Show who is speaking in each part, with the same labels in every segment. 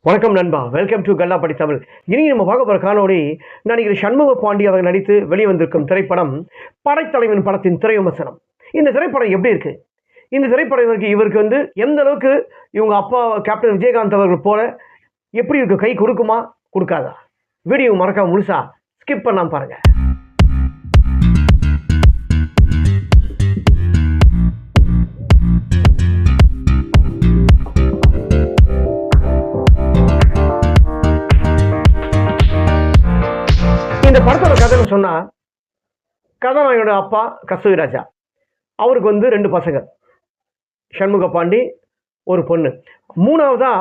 Speaker 1: வணக்கம் நண்பா, welcome to கல்லா படி தமிழ். இனி நம்ம பார்க்க போகிற காணொளி நடிகர் சண்முக பாண்டி அவர் நடித்து வெளிவந்திருக்கும் திரைப்படம் படைத்தலைவன் படத்தின் திரை விமர்சனம். இந்த திரைப்படம் எப்படி இருக்கு? இந்த திரைப்படம் இவருக்கு எந்த அளவுக்கு இவங்க அப்பா கேப்டன் விஜயகாந்த் அவர்கள் போல எப்படி இருக்கு? கை கொடுக்குமா கொடுக்காதா? வீடியோ மறக்காம முழுசா ஸ்கிப் பண்ணாம பாருங்க. இந்த படத்தோட கதைன்னு சொன்னா, கதாநாயகனோட அப்பா கஸ்தூரி ராஜா, அவருக்கு 2 பசங்க, சண்முக பாண்டி ஒரு பொண்ணு. மூணாவதா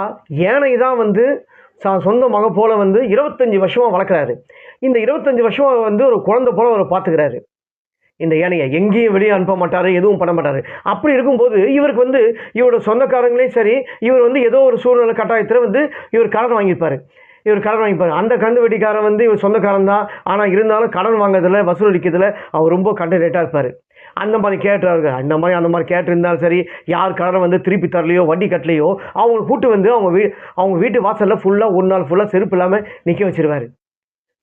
Speaker 1: யானை தான் சொந்த மக போல 25 வருஷமா வளர்க்குறாரு. இந்த 25 வருஷமா ஒரு குழந்தை போல அவர் பார்த்துக்கிறாரு. இந்த யானையை எங்கேயும் வெளியே அனுப்ப மாட்டாரு, எதுவும் பண்ண மாட்டாரு. அப்படி இருக்கும்போது இவருக்கு இவரோட சொந்தக்காரங்களே சரி, இவர் ஏதோ ஒரு சூழ்நிலை கட்டாயத்தில் இவர் கடன் வாங்கியிருப்பாரு. அந்த கந்து வெட்டிக்காரன் இவர் சொந்தக்காரன் தான். ஆனால் இருந்தாலும் கடன் வாங்குறதுல வசூலிக்கிறதுல அவர் ரொம்ப கண்டரேட்டாக இருப்பார். அந்த மாதிரி கேட்டார்கள், அந்த மாதிரி கேட்டிருந்தாலும் சரி, யார் கடனை திருப்பி தரலையோ வட்டி கட்டலையோ அவங்க கூட்டு அவங்க வீட்டு வாசலில் ஃபுல்லாக ஒரு நாள் ஃபுல்லாக செருப்பு இல்லாமல் நிற்க வச்சிருவார்,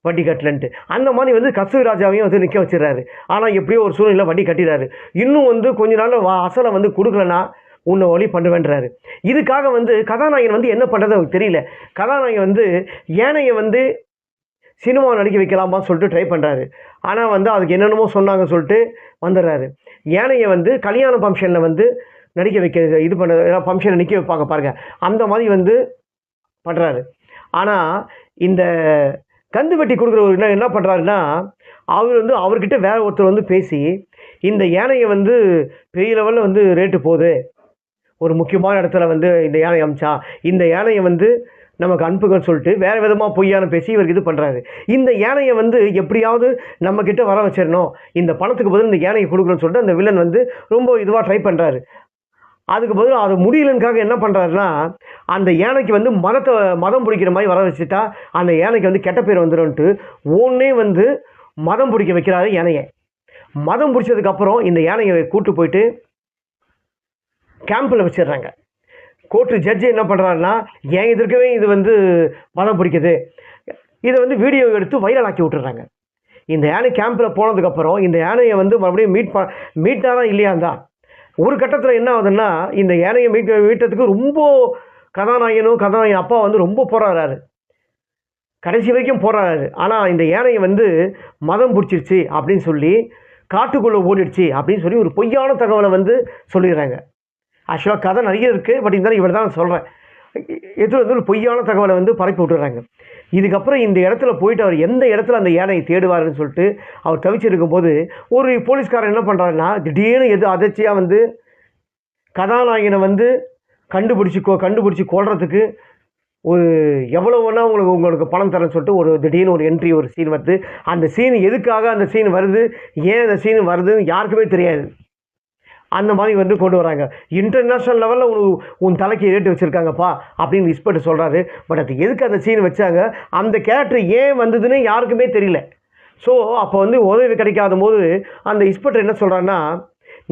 Speaker 1: வட்டி கட்டலன்ட்டு. அந்த மாதிரி கஸ்தூரி ராஜாவையும் நிற்க வச்சிடறாரு. ஆனால் எப்படியோ ஒரு சூழ்நிலை வட்டி கட்டிடுறாரு. இன்னும் கொஞ்ச நாள் அசலை கொடுக்கலன்னா உன்னை ஒளி பண்ணுவேன்றாரு. இதுக்காக கதாநாயகன் என்ன பண்ணுறது அவருக்கு தெரியல. கதாநாயகன் யானையை சினிமாவை நடிக்க வைக்கலாமான்னு சொல்லிட்டு ட்ரை பண்ணுறாரு. ஆனால் அதுக்கு என்னென்னமோ சொன்னாங்கன்னு சொல்லிட்டு வந்துடுறாரு. யானையை கல்யாண ஃபங்க்ஷனில் நடிக்க வைக்க இது பண்ண ஃபங்க்ஷனில் நிற்க வைப்பாங்க பாருங்கள், அந்த மாதிரி பண்ணுறாரு. ஆனால் இந்த கந்து வெட்டி கொடுக்குறவர் என்ன பண்ணுறாருன்னா, அவர் அவர்கிட்ட வேற ஒருத்தர் பேசி இந்த யானையை பெரிய லெவலில் ரேட்டு போகுது, ஒரு முக்கியமான இடத்துல இந்த யானை அமிச்சா இந்த யானையை நமக்கு அனுப்புகன்னு சொல்லிட்டு வேறு விதமாக பொய்யான பேசி இவருக்கு இது பண்ணுறாரு. இந்த யானையை எப்படியாவது நம்மக்கிட்ட வர வச்சிடணும், இந்த பணத்துக்கு பதில் இந்த யானையை கொடுக்கணும்னு சொல்லிட்டு அந்த வில்லன் ரொம்ப இதுவாக ட்ரை பண்ணுறாரு. அதுக்கு பதில் அது முடியலனுக்காக என்ன பண்ணுறாருன்னா, அந்த யானைக்கு மதம் பிடிக்கிற மாதிரி வர வச்சுட்டா அந்த யானைக்கு கெட்ட பேர் வந்துடும்ன்ட்டு ஒன்றே மதம் பிடிக்க வைக்கிறாரு யானையை. மதம் பிடிச்சதுக்கப்புறம் இந்த யானையை கூட்டு போயிட்டு கேம்பில் வச்சிடுறாங்க. கோர்ட்டு ஜட்ஜி என்ன பண்ணுறாருன்னா, ஏன் எதிர்க்கவே இது மதம் பிடிக்குது, இதை வீடியோ எடுத்து வைரல் ஆக்கி விட்டுறாங்க. இந்த யானை கேம்பில் போனதுக்கப்புறம் இந்த யானையை மறுபடியும் மீட்டாரா இல்லையாந்தான். ஒரு கட்டத்தில் என்ன ஆகுதுன்னா, இந்த யானையை மீட்டதுக்கு ரொம்ப கதாநாயகன் அப்பா ரொம்ப போராடுறாரு, கடைசி வரைக்கும் போராடுறாரு. ஆனால் இந்த யானையை மதம் பிடிச்சிருச்சு அப்படின்னு சொல்லி காட்டுக்குள்ளே ஓடிடுச்சு அப்படின்னு சொல்லி ஒரு பொய்யான தகவலை சொல்லிடுறாங்க. ஆக்சுவலாக கதை நிறைய இருக்குது, பட் இருந்தாலும் இவர் தான் சொல்கிறேன். எதில் ஒரு பொய்யான தகவலை பரப்பி விட்டுறாங்க. இதுக்கப்புறம் இந்த இடத்துல போயிட்டு அவர் எந்த இடத்துல அந்த யானையை தேடுவார்னு சொல்லிட்டு அவர் தவிச்சிருக்கும்போது ஒரு போலீஸ்காரன் என்ன பண்ணுறாருன்னா, திடீர்னு அதிர்ச்சியாக கதாநாயகனை கண்டுபிடிச்சி கொள்றதுக்கு ஒரு எவ்வளோ வேணால் உங்களுக்கு பணம் தரேன்னு சொல்லிட்டு ஒரு திடீர்னு ஒரு என்ட்ரி, ஒரு சீன் வருது. அந்த சீன் எதுக்காக அந்த சீன் வருது, ஏன் அந்த சீன் வருதுன்னு யாருக்குமே தெரியாது. அந்த மாதிரி கொண்டு வராங்க. இன்டர்நேஷ்னல் லெவலில் உன் தலைக்கு ரேட்டு வச்சுருக்காங்கப்பா அப்படின்னு இன்ஸ்பெக்டர் சொல்கிறாரு. பட் அது எதுக்கு அந்த சீன் வச்சாங்க, அந்த கேரக்டர் ஏன் வந்ததுன்னு யாருக்குமே தெரியல. ஸோ அப்போ உதவி கிடைக்காத போது அந்த இன்ஸ்பெக்டர் என்ன சொல்கிறாருன்னா,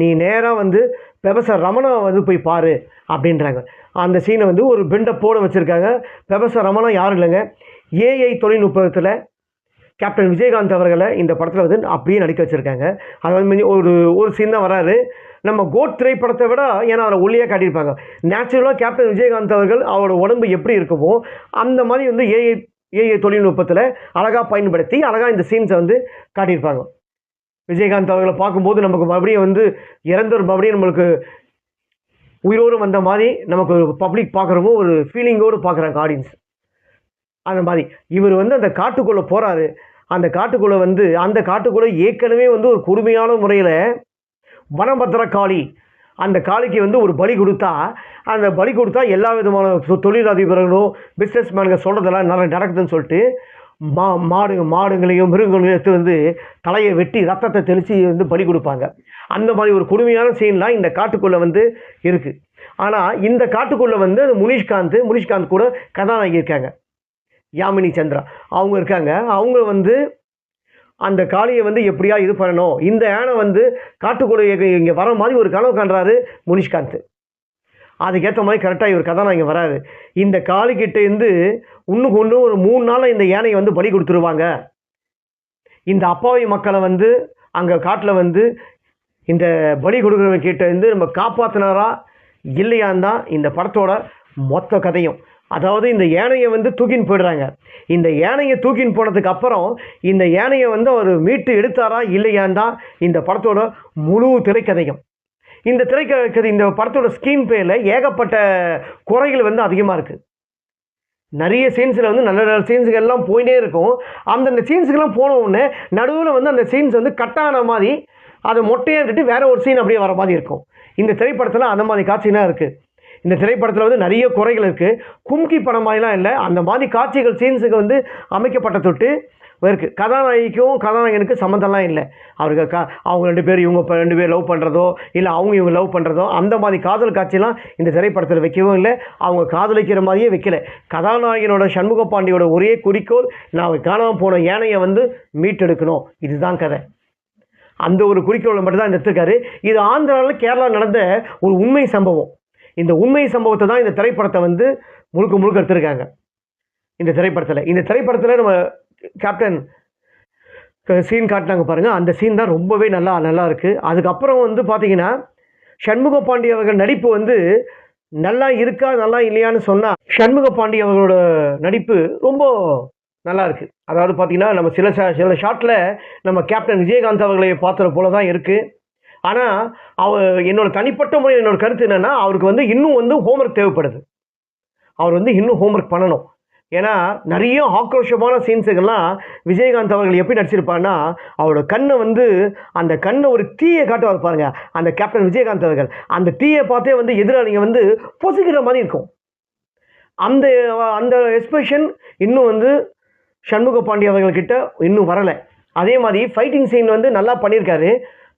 Speaker 1: நீ நேராக ப்ரொஃபஸர் ரமணா போய் பாரு அப்படின்றாங்க. அந்த சீனை ஒரு பெண்டை போட வச்சுருக்காங்க. ப்ரொஃபஸர் ரமணா யாரும் இல்லைங்க, ஏஐ தொழில்நுட்பத்தில் கேப்டன் விஜயகாந்த் அவர்களை இந்த படத்தில் அப்படியே நடிக்க வச்சுருக்காங்க. அது ஒரு சீன் தான் வராரு. நம்ம கோட் திரைப்படத்தை விட, ஏன்னா அதில் ஒல்லியாக காட்டியிருப்பாங்க. நேச்சுரலாக கேப்டன் விஜயகாந்த் அவர்கள் அவரோட உடம்பு எப்படி இருக்குமோ அந்த மாதிரி ஏஐ தொழில்நுட்பத்தில் அழகாக பயன்படுத்தி அழகாக இந்த சீன்ஸை காட்டியிருப்பாங்க. விஜயகாந்த் அவர்களை பார்க்கும்போது நமக்கு மறுபடியும் இறந்தவர் மறுபடியும் நம்மளுக்கு உயிரோடு வந்த மாதிரி நமக்கு பப்ளிக் பார்க்குறவங்க ஒரு ஃபீலிங்கோடு பார்க்குறாங்க ஆடியன்ஸ். அந்த மாதிரி இவர் அந்த காட்டுக்குள்ளே போகிறாரு. அந்த காட்டுக்குள்ளே அந்த காட்டுக்குள்ளே ஏற்கனவே ஒரு கொடுமையான முறையில் வனபத்திர காளி, அந்த காளிக்கு ஒரு பலி கொடுத்தா, அந்த பலி கொடுத்தா எல்லா விதமான தொழிலதிபர்களும் பிஸ்னஸ் மேனுங்க சொல்கிறதெல்லாம் நடக்குதுன்னு சொல்லிட்டு மாடுங்களையும் மிருகங்களையும் எடுத்து தலையை வெட்டி ரத்தத்தை தெளித்து பலி கொடுப்பாங்க. அந்த மாதிரி ஒரு கொடுமையான சீன்லாம் இந்த காட்டுக்குள்ளே இருக்குது. ஆனால் இந்த காட்டுக்குள்ளே அது முனிஷ்காந்த் கூட கதாநாயகி இருக்காங்க, யாமினி சந்திரா அவங்க இருக்காங்க. அவங்க அந்த காளியை எப்படியா இது பண்ணணும், இந்த யானை காட்டுக்குள்ளே இங்கே வர மாதிரி ஒரு கனவு காண்றாரு முனிஷ்காந்த். அதுக்கேற்ற மாதிரி கரெக்டாக இவர் கதாநாயகன் வராது. இந்த காளிக்கிட்டேருந்து இன்னும் ஒரு 3 நாளில் இந்த யானையை வந்து பலி கொடுத்துருவாங்க. இந்த அப்பாவி மக்களை வந்து அங்கே காட்டில் வந்து இந்த பலி கொடுக்குறவங்க கிட்ட இருந்து நம்ம காப்பாற்றினாரா இல்லையான்னு தான் இந்த படத்தோட மொத்த கதையும். அதாவது இந்த யானையை வந்து தூக்கின்னு போயிடுறாங்க. இந்த யானையை தூக்கின்னு போனதுக்கு அப்புறம் இந்த யானையை வந்து அவர் மீட்டு எடுத்தாரா இல்லையான்னு தான் இந்த படத்தோட முழு திரைக்கதையும். இந்த திரைக்கதை இந்த படத்தோட ஸ்க்ரீன் பிளேயில் ஏகப்பட்ட குறைகள் வந்து அதிகமாக இருக்குது. நிறைய சீன்ஸில் வந்து நல்ல நல்ல சீன்ஸுகள்லாம் போயிட்டே இருக்கும். அந்தந்த சீன்ஸுக்கெல்லாம் போன உடனே நடுவில் வந்து அந்த சீன்ஸ் வந்து கட்டான மாதிரி அதை மொட்டையாக விட்டுட்டு வேற ஒரு சீன் அப்படியே வர மாதிரி இருக்கும். இந்த திரைப்படத்தில் அந்த மாதிரி காட்சிலாம் இருக்குது. இந்த திரைப்படத்தில் வந்து நிறைய குறைகள் இருக்குது. கும்கி படம் மாதிரிலாம் இல்லை, அந்த மாதிரி காட்சிகள் சீன்ஸுக்கு வந்து அமைக்கப்பட்ட தொட்டு இருக்குது. கதாநாயகிக்கும் கதாநாயகனுக்கு சம்மந்தம்லாம் இல்லை. அவருக்கு அவங்க 2 பேர் இவங்க 2 பேர் லவ் பண்ணுறதோ இல்லை அவங்க இவங்க லவ் பண்ணுறதோ அந்த மாதிரி காதல் காட்சிலாம் இந்த திரைப்படத்தில் வைக்கவும் இல்லை. அவங்க காதலிக்கிற மாதிரியே வைக்கல. கதாநாயகனோட சண்முக பாண்டியோட ஒரே குறிக்கோள் நான் காணாமல் போன யானையை வந்து மீட்டெடுக்கணும், இதுதான் கதை. அந்த ஒரு குறிக்கோளை மட்டும் தான் எடுத்துருக்காரு. இது ஆந்திராவில் கேரளா நடந்த ஒரு உண்மை சம்பவம். இந்த உண்மை சம்பவத்தை தான் இந்த திரைப்படத்தை வந்து முழுக்க எடுத்திருக்காங்க. இந்த திரைப்படத்தில் நம்ம கேப்டன் சீன் காட்டினாங்க பாருங்கள், அந்த சீன் தான் ரொம்பவே நல்லா இருக்குது. அதுக்கப்புறம் வந்து பார்த்தீங்கன்னா சண்முக பாண்டி அவர்கள் நடிப்பு வந்து நல்லா இருக்கா நல்லா இல்லையான்னு சொன்னால் சண்முக பாண்டி அவர்களோட நடிப்பு ரொம்ப நல்லா இருக்குது. அதாவது பார்த்தீங்கன்னா நம்ம சில ஷாட்டில் நம்ம கேப்டன் விஜயகாந்த் அவர்களை பார்த்துற போல தான் இருக்குது. ஆனால் என்னோட தனிப்பட்ட முறை என்னோட கருத்து என்னென்னா அவருக்கு வந்து இன்னும் வந்து ஹோம்ஒர்க் தேவைப்படுது. அவர் வந்து இன்னும் ஹோம்ஒர்க் பண்ணணும். ஏன்னா நிறைய ஆக்ரோஷமான சீன்ஸுகள்லாம் விஜயகாந்த் அவர்கள் எப்படி நடிச்சிருப்பாருன்னா அவரோட கண்ணை வந்து அந்த கண்ணை ஒரு தீயை காட்டுவார் பாருங்க அந்த கேப்டன் விஜயகாந்த் அவர்கள். அந்த தீயை பார்த்தே வந்து எதிராளிங்க வந்து பொசுக்கிற மாதிரி இருக்கும். அந்த அந்த எக்ஸ்பிரஷன் இன்னும் வந்து சண்முக பாண்டி அவர்கள்கிட்ட இன்னும் வரலை. அதே மாதிரி ஃபைட்டிங் சீன் வந்து நல்லா பண்ணியிருக்காரு,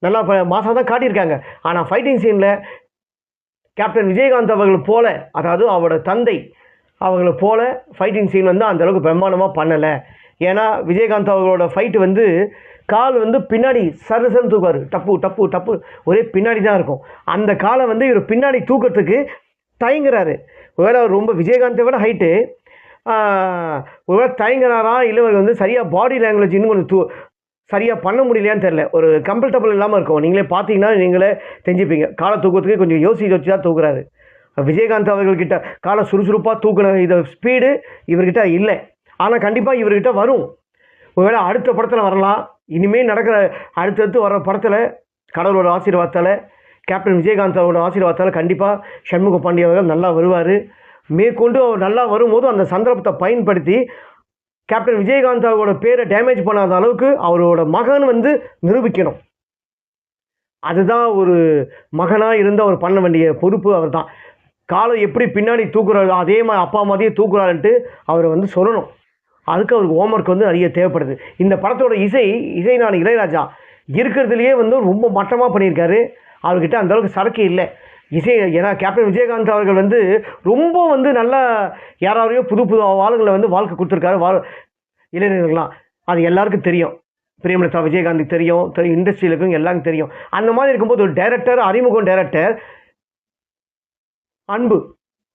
Speaker 1: நல்லா மாசாக தான் காட்டியிருக்காங்க. ஆனால் ஃபைட்டிங் சீனில் கேப்டன் விஜயகாந்த் அவர்கள் போல, அதாவது அவரோட தந்தை அவங்கள போல ஃபைட்டிங் சீன் வந்து அந்தளவுக்கு பிரம்மாண்டமாக பண்ணலை. ஏன்னா விஜயகாந்த் அவர்களோட ஃபைட்டு வந்து கால் வந்து பின்னாடி சருசன்னு தூக்குவார், டப்பு ஒரே பின்னாடி தான் இருக்கும். அந்த காலை வந்து இவர் பின்னாடி தூக்கிறதுக்கு தயங்குறாரு. ஒருவேளை அவர் ரொம்ப விஜயகாந்தை விட ஹைட்டு, ஒருவேளை தயங்குறாரா இல்லை அவர் வந்து சரியாக பாடி லாங்குவேஜ் இன்னும் கொஞ்சம் சரியாக பண்ண முடியலையான்னு தெரில. ஒரு கம்ஃபர்டபுள் இல்லாமல் இருக்கும். நீங்களே பார்த்தீங்கன்னா நீங்களே தெரிஞ்சுப்பீங்க. காலை தூக்கிறதுக்கு கொஞ்சம் யோசிச்சு வச்சு தான் தூக்குறாரு. விஜயகாந்த் அவர்கள்கிட்ட காலை சுறுசுறுப்பாக தூக்கின இதை ஸ்பீடு இவர்கிட்ட இல்லை. ஆனால் கண்டிப்பாக இவர்கிட்ட வரும். ஒருவேளை அடுத்த படத்தில் வரலாம். இனிமேல் நடக்கிற அடுத்தடுத்து வர படத்தில் கடவுளோட ஆசீர்வாதத்தால் கேப்டன் விஜயகாந்த் அவரோட ஆசீர்வாதத்தால் கண்டிப்பாக சண்முக பாண்டி அவர்கள் நல்லா வருவார். மேற்கொண்டு அவர் நல்லா வரும்போது அந்த சந்தர்ப்பத்தை பயன்படுத்தி கேப்டன் விஜயகாந்த் அவரோட பேரை டேமேஜ் பண்ணாத அளவுக்கு அவரோட மகன் வந்து நிரூபிக்கணும். அதுதான் ஒரு மகனாக இருந்து அவர் பண்ண வேண்டிய பொறுப்பு. அவர் தான் காலை எப்படி பின்னாடி தூக்குறாரு அதே மாதிரி அப்பா மாதிரியே தூக்குறாருன்ட்டு அவரை வந்து சொல்லணும். அதுக்கு அவருக்கு ஹோம்ஒர்க் வந்து நிறைய தேவைப்படுது. இந்த படத்தோட இசைஞானி இளையராஜா இருக்கிறதுலையே வந்து ரொம்ப மட்டமாக பண்ணியிருக்காரு. அவர்கிட்ட அந்தளவுக்கு சரக்கு இல்லை இசை. ஏன்னா கேப்டன் விஜயகாந்த் அவர்கள் வந்து ரொம்ப வந்து நல்லா யாராரையோ புது ஆளுங்களை வந்து வாழ்க்கை கொடுத்துருக்காரு இளைஞர்கள்லாம். அது எல்லாருக்கும் தெரியும். பிரேமலதா விஜயகாந்த் தெரியும், இண்டஸ்ட்ரியில் இருக்கும் எல்லாருக்கும் தெரியும். அந்த மாதிரி இருக்கும்போது ஒரு டைரக்டர், அறிமுகம் டைரக்டர் அன்பு,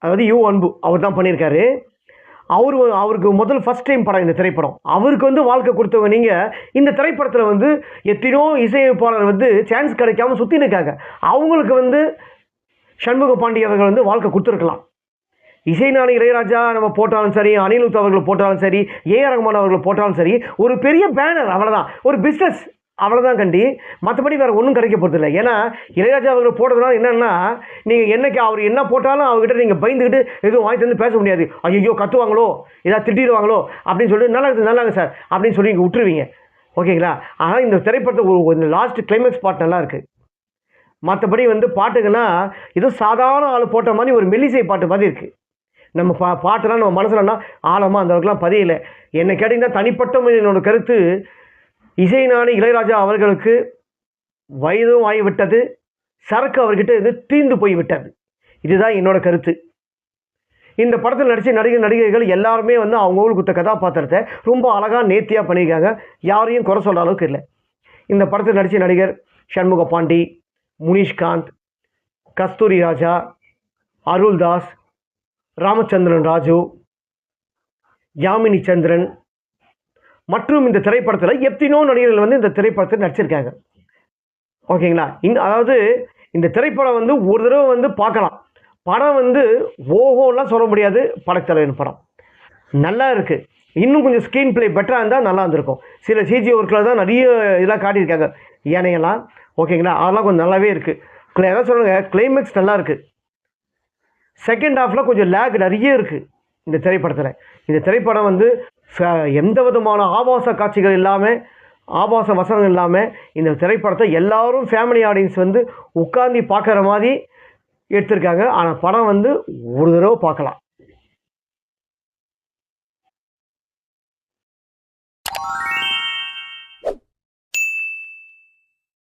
Speaker 1: அதாவது அன்பு அவர் தான் பண்ணியிருக்காரு. அவருக்கு முதல் ஃபஸ்ட் டைம் படம் இந்த திரைப்படம். அவருக்கு வந்து வாழ்க்கை கொடுத்தவங்க நீங்கள். இந்த திரைப்படத்தில் வந்து எத்தனையோ இசையமைப்பாளர் வந்து சான்ஸ் கிடைக்காம சுற்றி நிற்காங்க. அவங்களுக்கு வந்து சண்முக பாண்டி அவர்கள் வந்து வாழ்க்கை கொடுத்துருக்கலாம். இசைஞானி இளையராஜா நம்ம போட்டாலும் சரி, அனிருத் அவர்கள் போட்டாலும் சரி, ஏஆர் ரஹ்மான் அவர்கள் போட்டாலும் சரி, ஒரு பெரிய பேனர் அவ்வளோதான், ஒரு பிஸ்னஸ் அவ்வளோதான் கண்டி. மற்றபடி வேறு ஒன்றும் கிடைக்க போகிறதில்லை. ஏன்னா இளையராஜா அவர்கள் போடுறதுனால என்னென்னா நீங்கள் என்னைக்கு அவர் என்ன போட்டாலும் அவர்கிட்ட நீங்கள் பயந்துக்கிட்டு எதுவும் வாங்கி தந்து பேச முடியாது. ஐயோ கத்துவாங்களோ, ஏதாவது திட்டிடுவாங்களோ அப்படின்னு சொல்லிட்டு நல்லாங்க சார் அப்படின்னு சொல்லி நீங்கள் விட்டுருவீங்க. ஓகேங்களா? ஆனால் இந்த திரைப்படத்தை ஒரு லாஸ்ட் கிளைமேக்ஸ் பாட்டு நல்லா இருக்குது. மற்றபடி வந்து பாட்டுகள்லாம் ஏதோ சாதாரண ஆள் போட்ட மாதிரி ஒரு மெல்லிசை பாட்டு மாதிரி இருக்குது. நம்ம பாட்டெல்லாம் நம்ம மனசுலன்னா ஆழமாக அந்த அளவுக்குலாம் பதியலை. என்னை கேட்டிங்கன்னா தனிப்பட்ட என்னோட கருத்து, இசைஞானி இளையராஜா அவர்களுக்கு வயதும் ஆகிவிட்டது, சரக்கு அவர்கிட்ட இது தீர்ந்து போய்விட்டது. இதுதான் என்னோட கருத்து. இந்த படத்தில் நடித்த நடிகைகள் எல்லாருமே வந்து அவங்களுக்கு கொடுத்த கதாபாத்திரத்தை ரொம்ப அழகாக நேர்த்தியாக பண்ணியிருக்காங்க. யாரையும் குறை சொல்கிற அளவுக்கு இல்லை. இந்த படத்தில் நடித்த நடிகர் சண்முக பாண்டி, முனிஷ்காந்த், கஸ்தூரி ராஜா, அருள்தாஸ், ராமச்சந்திரன் ராஜு, யாமினி சந்திரன் மற்றும் இந்த திரைப்படத்தில் எத்தனையோ நடிகர்கள் வந்து இந்த திரைப்படத்தில் நடிச்சிருக்காங்க. ஓகேங்களா? அதாவது இந்த திரைப்படம் வந்து ஒரு தடவை வந்து பார்க்கலாம். படம் வந்து ஓஹோலாம் சொல்ல முடியாது. படத்தலைவன் படம் நல்லா இருக்குது. இன்னும் கொஞ்சம் ஸ்க்ரீன் பிளே பெட்டராக இருந்தால் நல்லா இருந்திருக்கும். சில சிஜி ஒர்க்கில் தான் நிறைய இதெல்லாம் காட்டியிருக்காங்க, யானையெல்லாம். ஓகேங்களா? அதெல்லாம் கொஞ்சம் நல்லாவே இருக்குது. எதாவது சொல்லுங்க, கிளைமேக்ஸ் நல்லா இருக்குது. செகண்ட் ஹாஃபில் கொஞ்சம் லேக் நிறைய இருக்குது இந்த திரைப்படத்தில். இந்த திரைப்படம் வந்து எந்த விதமான ஆபாச காட்சிகள் இல்லாமல், ஆபாச வசனம் இல்லாமல் இந்த திரைப்படத்தை எல்லாரும் ஃபேமிலி ஆடியன்ஸ் வந்து உட்காந்து பார்க்குற மாதிரி எடுத்திருக்காங்க. ஆனால் படம் வந்து ஒரு தடவை பார்க்கலாம்.